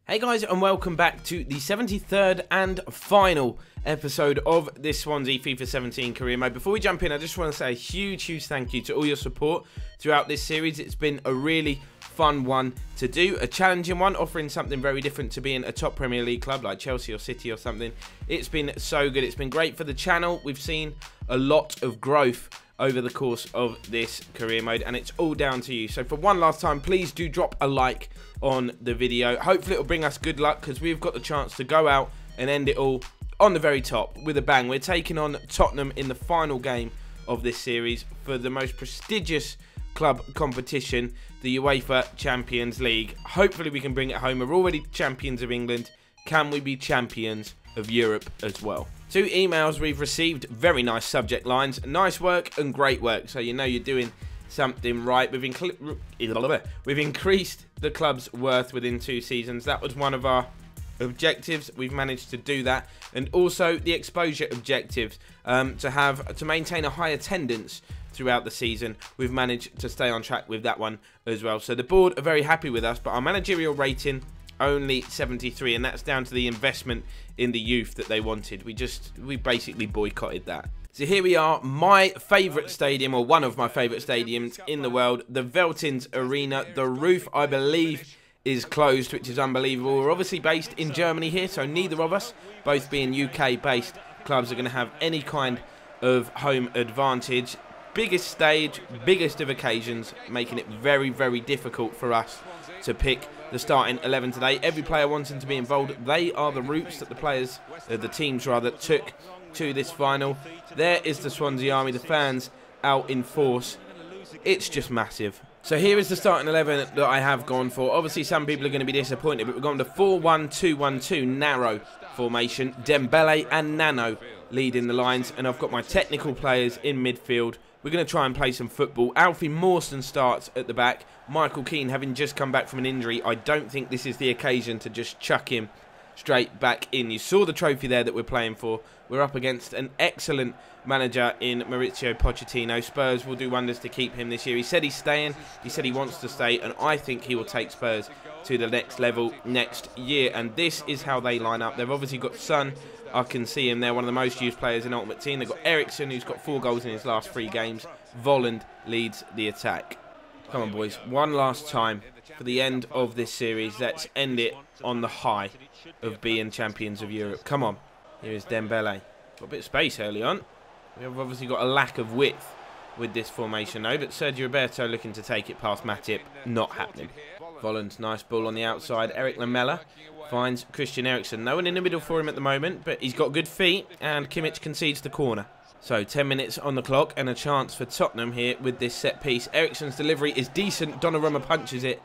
Hey guys, and welcome back to the 73rd and final episode of this Swansea FIFA 17 career mode. Before we jump in, I just want to say a huge thank you to all your support throughout this series. It's been a really fun one to do, a challenging one, offering something very different to being a top Premier League club like Chelsea or City or something. It's been so good. It's been great for the channel. We've seen a lot of growth over the course of this career mode, and it's all down to you. So for one last time, please do drop a like on the video. Hopefully it'll bring us good luck, because we've got the chance to go out and end it all on the very top with a bang. We're taking on Tottenham in the final game of this series for the most prestigious club competition, the UEFA Champions League. Hopefully we can bring it home. We're already champions of England. Can we be champions of Europe as well? 2 emails we've received, very nice subject lines: nice work and great work. So you know you're doing something right. We've increased the club's worth within 2 seasons. That was one of our objectives. We've managed to do that, and also the exposure objectives, to maintain a high attendance throughout the season. We've managed to stay on track with that one as well. So the board are very happy with us, but our managerial rating only 73, and that's down to the investment in the youth that they wanted. We basically boycotted that. So here we are, my favourite stadium, or one of my favourite stadiums in the world, the Veltins Arena. The roof, I believe, is closed, which is unbelievable. We're obviously based in Germany here, so neither of us, both being UK-based clubs, are going to have any kind of home advantage. Biggest stage, biggest of occasions, making it very difficult for us to pick the starting 11 today. Every player wanting to be involved. They are the routes that the teams rather, took to this final. There is the Swansea Army, the fans out in force. It's just massive. So here is the starting 11 that I have gone for. Obviously some people are going to be disappointed, but we've gone to 4-1-2-1-2 narrow formation. Dembele and Nano leading the lines, and I've got my technical players in midfield. We're going to try and play some football. Alfie Mawson starts at the back. Michael Keane, having just come back from an injury, I don't think this is the occasion to just chuck him straight back in. You saw the trophy there that we're playing for. We're up against an excellent manager in Mauricio Pochettino. Spurs will do wonders to keep him this year. He said he's staying. He said he wants to stay, and I think he will take Spurs to the next level next year. And this is how they line up. They've obviously got Son. I can see him there, one of the most used players in Ultimate Team. They've got Eriksen, who's got 4 goals in his last 3 games. Volland leads the attack. Come on, boys. One last time for the end of this series. Let's end it on the high of being champions of Europe. Come on. Here is Dembele. Got a bit of space early on. We have obviously got a lack of width with this formation, though. But Sergio Roberto looking to take it past Matip. Not happening. Volland, nice ball on the outside. Eric Lamela finds Christian Eriksen. No one in the middle for him at the moment, but he's got good feet, and Kimmich concedes the corner. So 10 minutes on the clock, and a chance for Tottenham here with this set piece. Eriksen's delivery is decent. Donnarumma punches it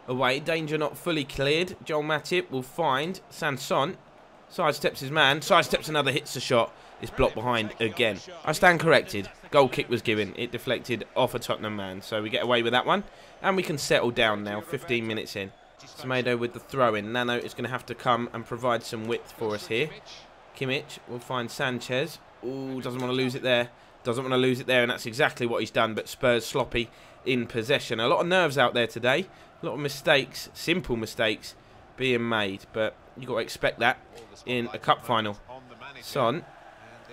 away. Danger not fully cleared. Joel Matip will find Sanson. Sidesteps his man. Sidesteps another, hits the shot. It's blocked behind again. I stand corrected. Goal kick was given. It deflected off a Tottenham man. So we get away with that one. And we can settle down now, 15 minutes in. Semedo with the throw-in. Nano is going to have to come and provide some width for us here. Kimmich will find Sanchez. Ooh, doesn't want to lose it there. Doesn't want to lose it there, and that's exactly what he's done. But Spurs sloppy in possession. A lot of nerves out there today. A lot of mistakes, simple mistakes, being made. But you've got to expect that in a cup final. Son,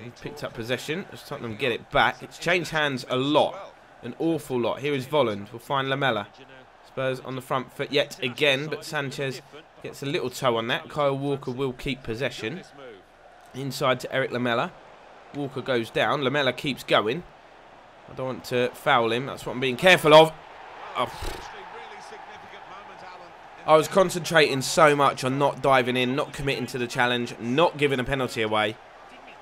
he picked up possession as Tottenham get it back. It's changed hands a lot. An awful lot. Here is Volland. We'll find Lamela. Spurs on the front foot yet again, but Sanchez gets a little toe on that. Kyle Walker will keep possession. Inside to Eric Lamela. Walker goes down. Lamela keeps going. I don't want to foul him. That's what I'm being careful of. Oh. I was concentrating so much on not diving in, not committing to the challenge, not giving a penalty away.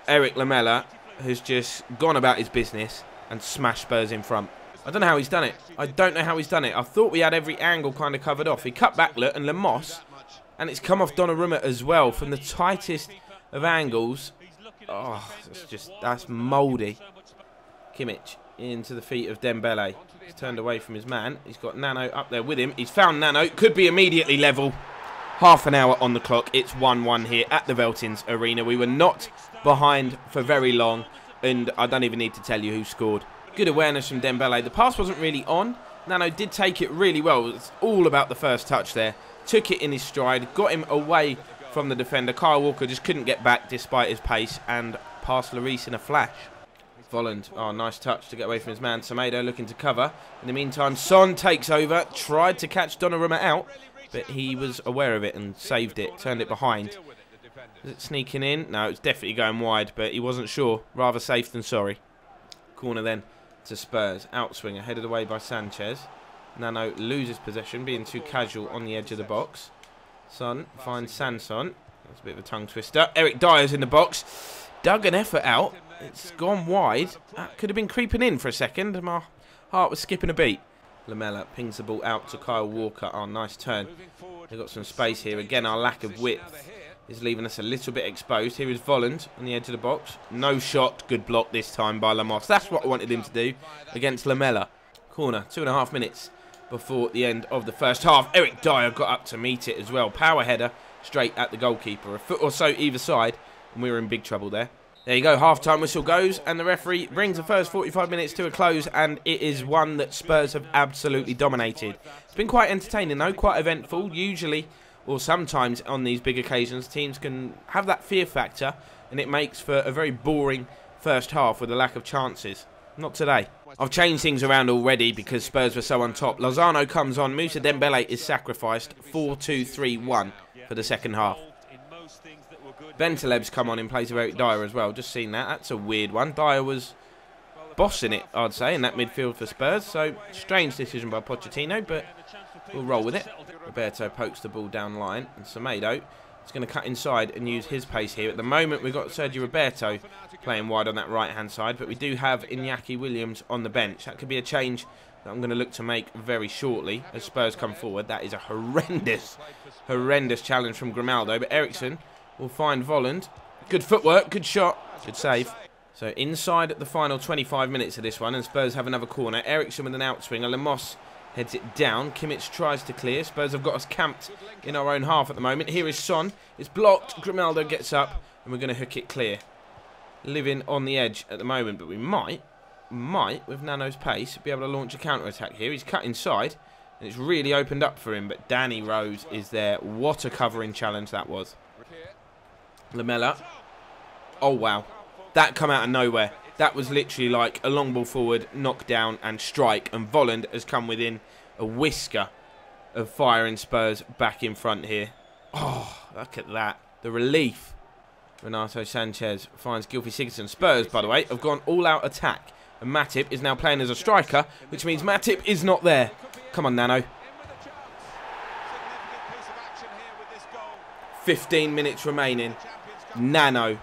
Eric Lamela has just gone about his business and smashed Spurs in front. I don't know how he's done it. I don't know how he's done it. I thought we had every angle kind of covered off. He cut back, look, and Lemos, and it's come off Donnarumma as well from the tightest of angles. Oh, that's mouldy. Kimmich into the feet of Dembele. He's turned away from his man. He's got Nano up there with him. He's found Nano. Could be immediately level. Half an hour on the clock. It's 1-1 here at the Veltins Arena. We were not behind for very long, and I don't even need to tell you who scored. Good awareness from Dembele. The pass wasn't really on. Nano did take it really well. It's all about the first touch there. took it in his stride, got him away from the defender. Kyle Walker just couldn't get back despite his pace and passed Lloris in a flash. Volland, oh, nice touch to get away from his man. Semedo looking to cover. In the meantime, Son takes over, tried to catch Donnarumma out, but he was aware of it and saved it, turned it behind. Is it sneaking in? No, it's definitely going wide, but he wasn't sure. Rather safe than sorry. Corner then to Spurs. Outswinger, headed away by Sanchez. Nano loses possession, being too casual on the edge of the box. Son finds Sanson. That's a bit of a tongue twister. Eric Dyer's in the box. Dug an effort out. It's gone wide. That could have been creeping in for a second. My heart was skipping a beat. Lamela pings the ball out to Kyle Walker. Oh, nice turn. They've got some space here. Again, our lack of width is leaving us a little bit exposed. Here is Volland on the edge of the box. No shot. Good block this time by Lamos. That's what I wanted him to do against Lamela. Corner. 2.5 minutes before the end of the first half. Eric Dyer got up to meet it as well. Power header straight at the goalkeeper. A foot or so either side, and we were in big trouble there. There you go, half-time whistle goes, and the referee brings the first 45 minutes to a close, and it is one that Spurs have absolutely dominated. It's been quite entertaining though, quite eventful. Usually, or sometimes on these big occasions, teams can have that fear factor, and it makes for a very boring first half with a lack of chances. Not today. I've changed things around already because Spurs were so on top. Lozano comes on, Moussa Dembele is sacrificed, 4-2-3-1 for the second half. Bentaleb's come on in place of Eric Dyer as well. Just seen that. That's a weird one. Dyer was bossing it, I'd say, in that midfield for Spurs. So, strange decision by Pochettino, but we'll roll with it. Roberto pokes the ball down line, and Semedo is going to cut inside and use his pace here. At the moment, we've got Sergio Roberto playing wide on that right-hand side, but we do have Iñaki Williams on the bench. That could be a change that I'm going to look to make very shortly as Spurs come forward. That is a horrendous challenge from Grimaldo, but Eriksson will find Volland. Good footwork, good shot, good save. So inside the final 25 minutes of this one, and Spurs have another corner. Eriksson with an outswinger. Lemos heads it down. Kimmich tries to clear. Spurs have got us camped in our own half at the moment. Here is Son. It's blocked. Grimaldo gets up, and we're going to hook it clear. Living on the edge at the moment, but we might, with Nano's pace, be able to launch a counter-attack here. He's cut inside, and it's really opened up for him, but Danny Rose is there. What a covering challenge that was. Lamela. Oh, wow. That come out of nowhere. That was literally like a long ball forward, knock down and strike. And Volland has come within a whisker of firing Spurs back in front here. Oh, look at that. The relief. Renato Sanchez finds Gylfi Sigurdsson. Spurs, by the way, have gone all-out attack. And Matip is now playing as a striker, which means Matip is not there. Come on, Nano. 15 minutes remaining. Nano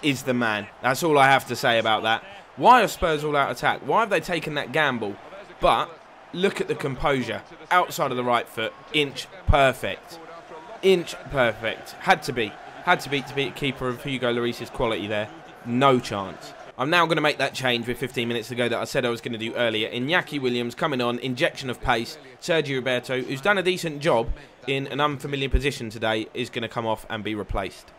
is the man. That's all I have to say about that. Why are Spurs all out attack? Why have they taken that gamble? But look at the composure. Outside of the right foot. Inch perfect. Inch perfect. Had to be a keeper of Hugo Lloris's quality there. No chance. I'm now going to make that change with 15 minutes to go that I said I was going to do earlier. Iñaki Williams coming on, injection of pace. Sergio Roberto, who's done a decent job in an unfamiliar position today, is going to come off and be replaced.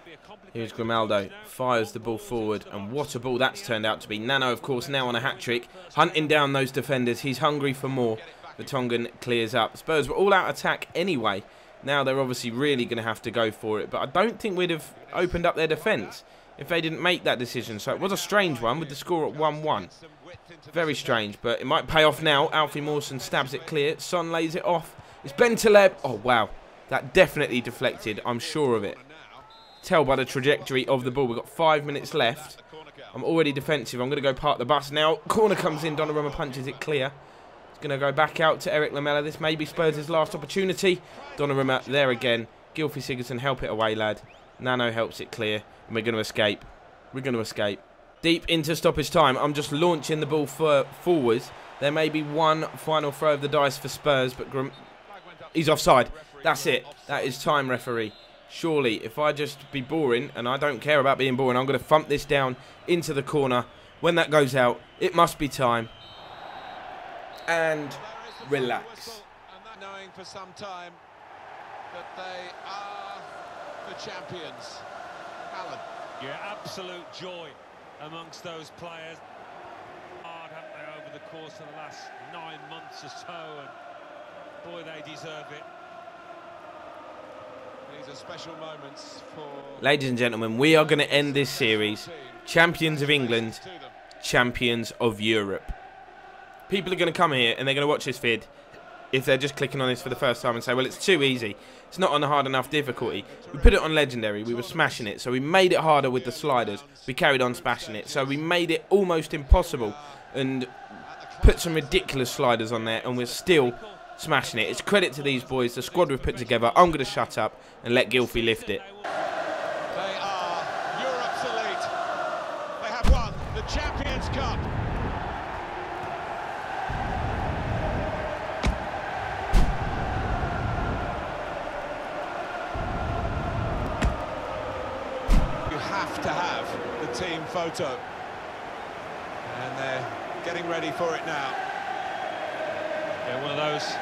Here's Grimaldo, fires the ball forward, and what a ball that's turned out to be. Nano, of course, now on a hat-trick, hunting down those defenders. He's hungry for more. The Tongan clears up. Spurs were all out attack anyway. Now they're obviously really going to have to go for it, but I don't think we'd have opened up their defence if they didn't make that decision. So it was a strange one with the score at 1-1. Very strange, but it might pay off now. Alfie Mawson stabs it clear. Son lays it off. It's Bentaleb. Oh, wow. That definitely deflected. I'm sure of it. Tell by the trajectory of the ball. We've got 5 minutes left. I'm already defensive. I'm going to go park the bus now. Corner comes in. Donnarumma punches it clear. It's going to go back out to Eric Lamela. This may be Spurs' last opportunity. Donnarumma there again. Gylfi Sigurdsson, help it away, lad. Nano helps it clear. And we're going to escape. We're going to escape. Deep into stoppage time. I'm just launching the ball forwards. There may be one final throw of the dice for Spurs, but he's offside. That's it. That is time, referee. Surely, if I just be boring, and I don't care about being boring, I'm going to thump this down into the corner. When that goes out, it must be time. And relax. Knowing for some time that they are the champions. Alan. Yeah, absolute joy amongst those players. Hard, haven't they, over the course of the last 9 months or so, and boy, they deserve it. These are special moments for... Ladies and gentlemen, we are going to end this series champions of England, champions of Europe. People are going to come here and they're going to watch this vid if they're just clicking on this for the first time and say, well, it's too easy. It's not on a hard enough difficulty. We put it on Legendary. We were smashing it. So we made it harder with the sliders. We carried on smashing it. So we made it almost impossible and put some ridiculous sliders on there, and we're still smashing it. It's credit to these boys, the squad we've put together. I'm going to shut up and let Gylfi lift it. They are Europe's elite. They have won the Champions Cup. You have to have the team photo. And they're getting ready for it now. Yeah, one of those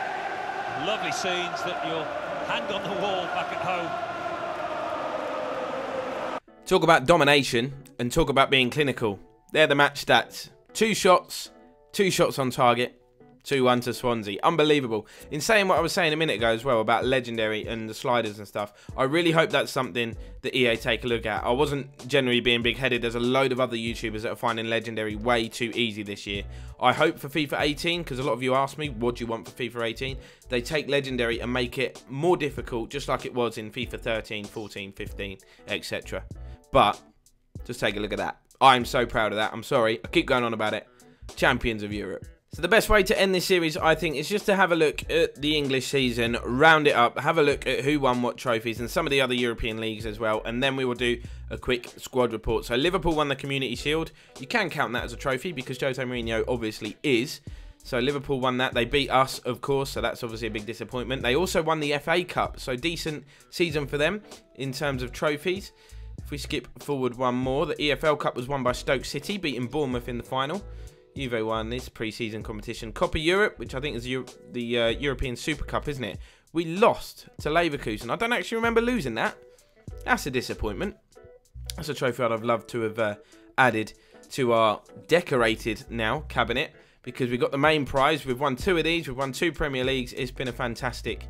lovely scenes that you'll hang on the wall back at home. Talk about domination and talk about being clinical. They're the match stats. 2 shots on target. 2-1 to Swansea. Unbelievable. In saying what I was saying a minute ago as well about Legendary and the sliders and stuff, I really hope that's something that EA take a look at. I wasn't generally being big-headed. There's a load of other YouTubers that are finding Legendary way too easy this year. I hope for FIFA 18, because a lot of you asked me, what do you want for FIFA 18? They take Legendary and make it more difficult, just like it was in FIFA 13, 14, 15, etc. But, just take a look at that. I'm so proud of that. I'm sorry. I keep going on about it. Champions of Europe. So the best way to end this series, I think, is just to have a look at the English season, round it up, have a look at who won what trophies and some of the other European leagues as well, and then we will do a quick squad report. So Liverpool won the Community Shield. You can count that as a trophy because Jose Mourinho obviously is. So Liverpool won that. They beat us, of course, so that's obviously a big disappointment. They also won the FA Cup, so decent season for them in terms of trophies. If we skip forward one more, the EFL Cup was won by Stoke City, beating Bournemouth in the final. Juve won this pre-season competition. Copa Europe, which I think is the European Super Cup, isn't it? We lost to Leverkusen. I don't actually remember losing that. That's a disappointment. That's a trophy I'd have loved to have added to our decorated now cabinet, because we got the main prize. We've won 2 of these. We've won 2 Premier Leagues. It's been a fantastic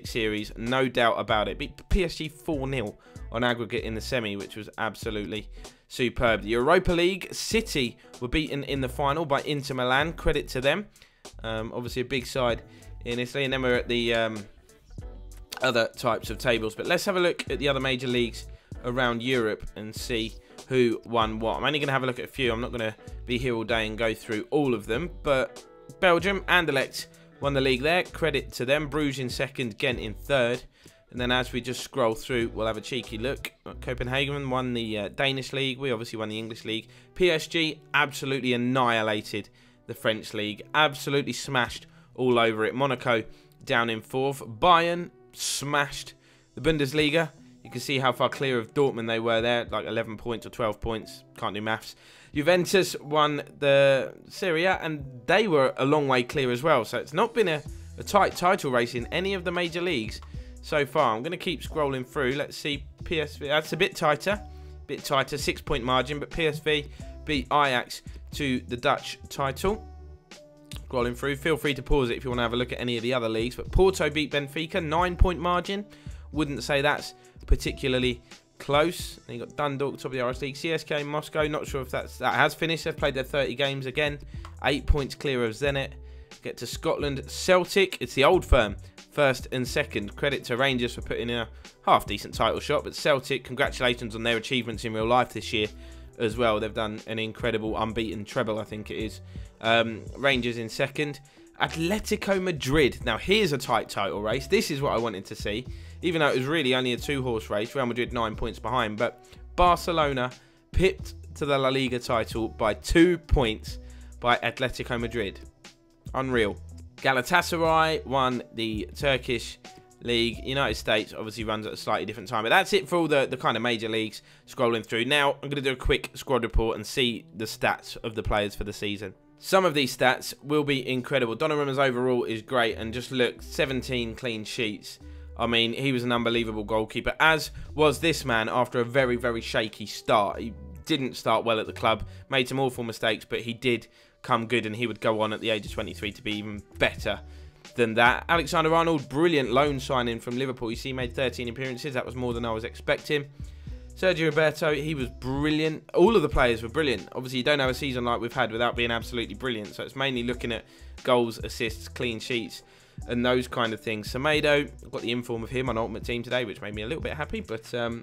series, no doubt about it. Beat PSG 4-0 on aggregate in the semi, which was absolutely superb. The Europa League, City were beaten in the final by Inter Milan. Credit to them. Obviously a big side in Italy. And then we're at the other types of tables. But let's have a look at the other major leagues around Europe and see who won what. I'm only going to have a look at a few. I'm not going to be here all day and go through all of them. But Belgium, Anderlecht won the league there. Credit to them. Bruges in second, Ghent in third. And then as we just scroll through, we'll have a cheeky look. Copenhagen won the Danish league. We obviously won the English league. PSG absolutely annihilated the French league. Absolutely smashed all over it. Monaco down in 4th. Bayern smashed the Bundesliga. You can see how far clear of Dortmund they were there. Like 11 points or 12 points. Can't do maths. Juventus won the Serie A, and they were a long way clear as well. So it's not been a tight title race in any of the major leagues so far. I'm going to keep scrolling through. Let's see. PSV, that's a bit tighter, 6-point margin, but PSV beat Ajax to the Dutch title. Scrolling through, feel free to pause it if you want to have a look at any of the other leagues. But Porto beat Benfica, 9-point margin. Wouldn't say that's particularly close. And you got Dundalk, top of the RS League. CSK Moscow, not sure if that has finished. They've played their 30 games again. 8 points clear of Zenit. Get to Scotland. Celtic, it's the old firm. First and second. Credit to Rangers for putting in a half-decent title shot. But Celtic, congratulations on their achievements in real life this year as well. They've done an incredible unbeaten treble, I think it is. Rangers in second. Atletico Madrid. Now, here's a tight title race. This is what I wanted to see. Even though it was really only a 2-horse race. Real Madrid 9 points behind. But Barcelona pipped to the La Liga title by 2 points by Atletico Madrid. Unreal. Galatasaray won the Turkish League. United States obviously runs at a slightly different time. But that's it for all the kind of major leagues scrolling through. Now, I'm going to do a quick squad report and see the stats of the players for the season. Some of these stats will be incredible. Donnarumma's overall is great. And just look, 17 clean sheets. I mean, he was an unbelievable goalkeeper, as was this man after a very, very shaky start. He didn't start well at the club, made some awful mistakes, but he did come good, and he would go on at the age of 23 to be even better than that. Alexander-Arnold, brilliant loan signing from Liverpool. You see, he made 13 appearances. That was more than I was expecting. Sergio Roberto, he was brilliant. All of the players were brilliant. Obviously, you don't have a season like we've had without being absolutely brilliant. So it's mainly looking at goals, assists, clean sheets, and those kind of things. Semedo, I've got the inform of him on Ultimate Team today, which made me a little bit happy. But I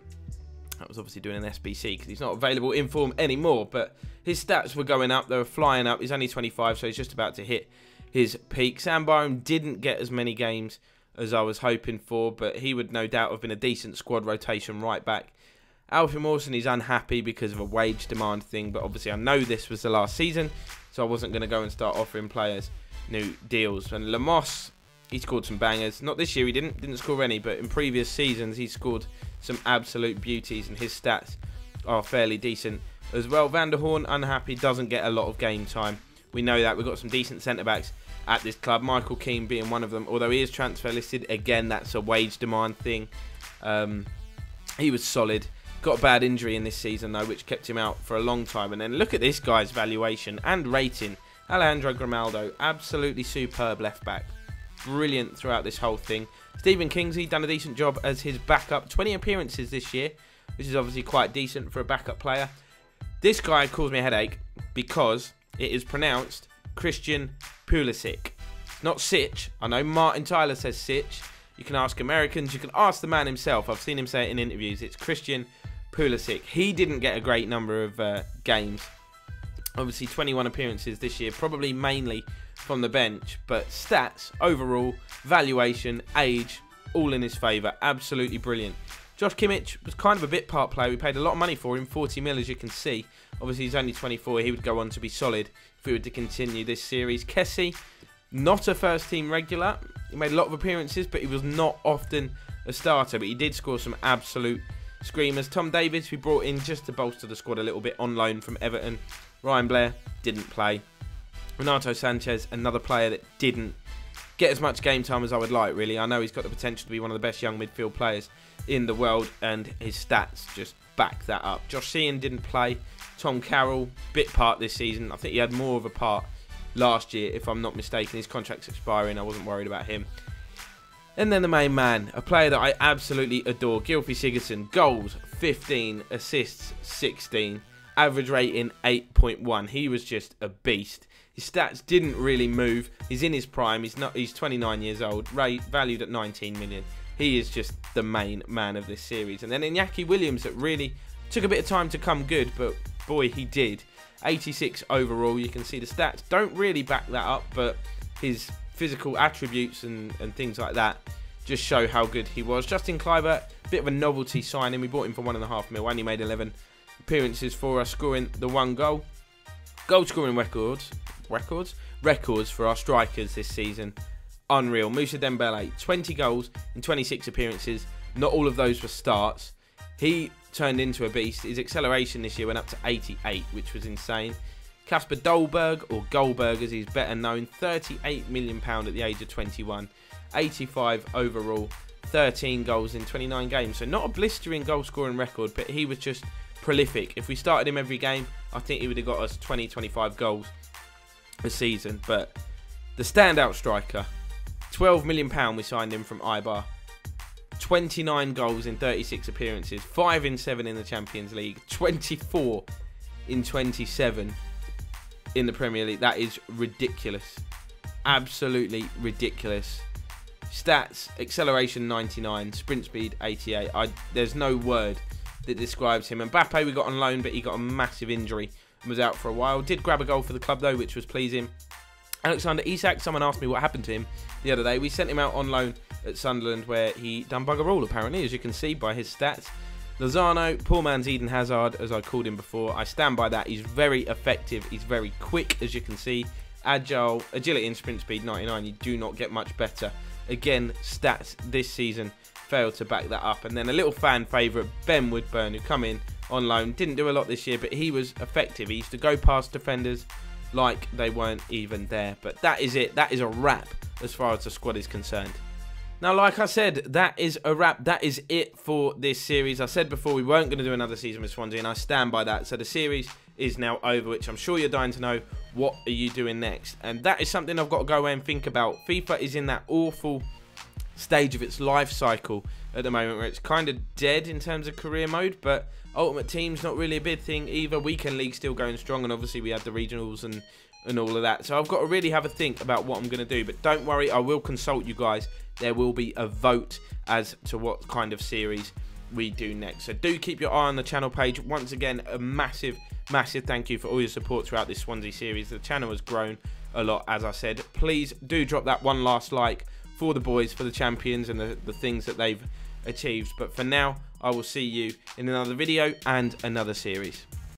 was obviously doing an SBC because he's not available in form anymore. But his stats were going up. They were flying up. He's only 25, so he's just about to hit his peak. Sam Byram didn't get as many games as I was hoping for, but he would no doubt have been a decent squad rotation right back. Alfie Mawson, he's unhappy because of a wage demand thing, but obviously I know this was the last season, so I wasn't going to go and start offering players new deals. And Lamos, he scored some bangers. Not this year, he didn't score any, but in previous seasons he scored some absolute beauties, and his stats are fairly decent as well. Van der Horn, unhappy, doesn't get a lot of game time. We know that. We've got some decent centre-backs at this club, Michael Keane being one of them, although he is transfer listed. Again, that's a wage demand thing. He was solid. Got a bad injury in this season, though, which kept him out for a long time. And then look at this guy's valuation and rating. Alejandro Grimaldo, absolutely superb left-back. Brilliant throughout this whole thing. Stephen Kingsley, done a decent job as his backup. 20 appearances this year, which is obviously quite decent for a backup player. This guy caused me a headache because it is pronounced Christian Pulisic. Not Sitch. I know Martin Tyler says Sitch. You can ask Americans. You can ask the man himself. I've seen him say it in interviews. It's Christian Pulisic. He didn't get a great number of games. Obviously, 21 appearances this year, probably mainly from the bench. But stats, overall, valuation, age, all in his favour. Absolutely brilliant. Josh Kimmich was kind of a bit part player. We paid a lot of money for him, 40 mil, as you can see. Obviously, he's only 24. He would go on to be solid if we were to continue this series. Kessie, not a first-team regular. He made a lot of appearances, but he was not often a starter. But he did score some absolute screamers. Tom Davies, we brought in just to bolster the squad a little bit on loan from Everton. Ryan Blair didn't play. Renato Sanchez, another player that didn't get as much game time as I would like, really. I know he's got the potential to be one of the best young midfield players in the world, and his stats just back that up. Josh Sheehan didn't play. Tom Carroll, bit part this season. I think he had more of a part last year, if I'm not mistaken. His contract's expiring. I wasn't worried about him. And then the main man, a player that I absolutely adore, Gylfi Sigurdsson. Goals, 15. Assists, 16. Average rating, 8.1. He was just a beast. His stats didn't really move. He's in his prime. He's 29 years old. Valued at 19 million. He is just the main man of this series. And then Iñaki Williams, that really took a bit of time to come good, but boy, he did. 86 overall. You can see the stats don't really back that up, but his physical attributes and things like that just show how good he was. Justin Kluivert, bit of a novelty signing. We bought him for 1.5 mil. Only made 11 appearances for us, scoring the 1 goal. Goal scoring records for our strikers this season. Unreal. Moussa Dembele, 20 goals in 26 appearances. Not all of those were starts. He turned into a beast. His acceleration this year went up to 88, which was insane. Kasper Dolberg, or Goldberg as he's better known, £38 million at the age of 21. 85 overall, 13 goals in 29 games. So not a blistering goal scoring record, but he was just prolific. If we started him every game, I think he would have got us 20-25 goals a season. But the standout striker, £12 million we signed him from Eibar. 29 goals in 36 appearances, 5 in 7 in the Champions League, 24 in 27 in the Premier League. That is ridiculous. Absolutely ridiculous. Stats, acceleration 99, sprint speed 88. There's no word that describes him. Mbappe we got on loan, but he got a massive injury and was out for a while. Did grab a goal for the club though, which was pleasing. Alexander Isak, someone asked me what happened to him the other day. We sent him out on loan at Sunderland, where he done bugger all apparently, as you can see by his stats. Lozano, poor man's Eden Hazard, as I called him before. I stand by that. He's very effective. He's very quick, as you can see. Agile, agility and sprint speed 99. You do not get much better. Again, stats this season failed to back that up. And then a little fan favourite, Ben Woodburn, who come in on loan. Didn't do a lot this year, but he was effective. He used to go past defenders like they weren't even there. But that is it. That is a wrap as far as the squad is concerned. Now, like I said, that is a wrap. That is it for this series. I said before we weren't going to do another season with Swansea, and I stand by that. So the series is now over, which I'm sure you're dying to know what are you doing next? And that is something I've got to go away and think about. FIFA is in that awful stage of its life cycle at the moment where it's kind of dead in terms of career mode, but Ultimate Team's not really a big thing either. Weekend League's still going strong, and obviously we had the regionals and all of that. So I've got to really have a think about what I'm going to do, but don't worry, I will consult you guys. There will be a vote as to what kind of series we do next. So do keep your eye on the channel page. Once again, a massive thank you for all your support throughout this Swansea series. The channel has grown a lot, as I said. Please do drop that one last like for the boys, for the champions, and the things that they've achieved. But for now, I will see you in another video and another series.